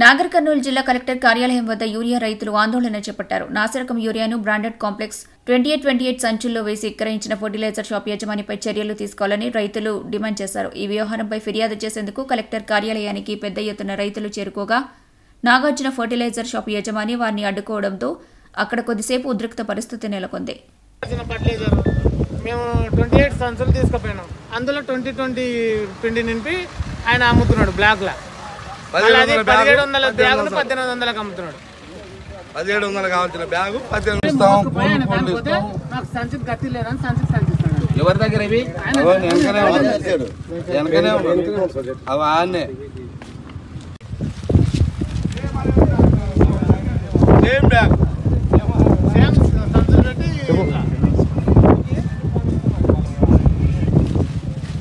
నాగర్ కర్నూలు జిల్లా కలెక్టర్ కార్యాలయం వద్ద యూరియా రైతులు ఆందోళన చేపట్టారు. నాసిరకం యూరియాను బ్రాండెడ్ కాంప్లెక్స్ 2828 సంచుల్లో వేసి విక్రయించిన ఫెర్టిలైజర్ షాప్ యజమానిపై చర్యలు తీసుకోవాలని రైతులు డిమాండ్ చేశారు. ఈ వ్యవహారంపై ఫిర్యాదు చేసేందుకు కలెక్టర్ కార్యాలయానికి పెద్ద ఎత్తున రైతులు చేరుకోగా నాగార్జున ఫెర్టిలైజర్ షాప్ యజమాని వారిని అడ్డుకోవడంతో అక్కడ కొద్దిసేపు ఉద్రిక్త పరిస్థితి నెలకొంది. మేము 28 సంచులు తీసుకుపోయినాం. అందులో 2020 పిండి నింపి ఆయన అమ్ముతున్నాడు బ్లాక్ లా. 1700 బ్యాగులు 1800 అమ్ముతున్నాడు. 1700 కావాల్సిన బ్యాగు 1800 నాకు సంచి గట్టి లేదని సంచిస్తాడు. ఎవరి దగ్గర ఇవి వెనకనే అవి ఆన్నే సేమ్ బ్యాగ్ సేమ్ సంచులు పెట్టి.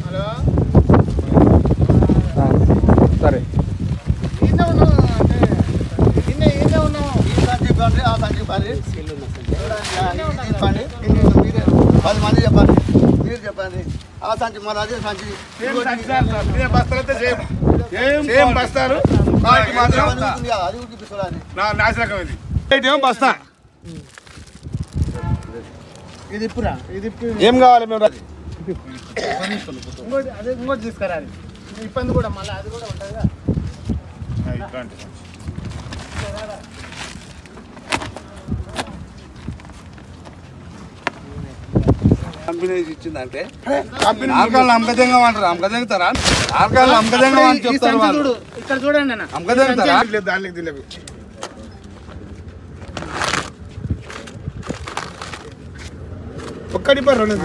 హలో సరే పది మంది చెప్పండి, మీరు చెప్పండి. ఆ సంచి మరి అదే సంచి బస్తాలు అది చూపిస్తుంది. బస్తా ఇది ఇప్పుడా ఇది ఏం కావాలి మేము ఇంకోటి అదే ఇంకోటి తీసుకురాలి. ఇబ్బంది కూడా మళ్ళీ అది కూడా ఉంటుందిగా. కంపెనీ ఇచ్చిందంటే ఆర్గాలు అమ్మకదంగా అంటారు. అమ్మకదంగుతారా? ఆర్గాలు అమ్మకదంగా అని చెప్తారు వాళ్ళు. ఇక్కడ చూడండి అన్న, అమ్మకదంగుతారా? దానికి తెలియదు. ఒక్కటి పర్ రెండు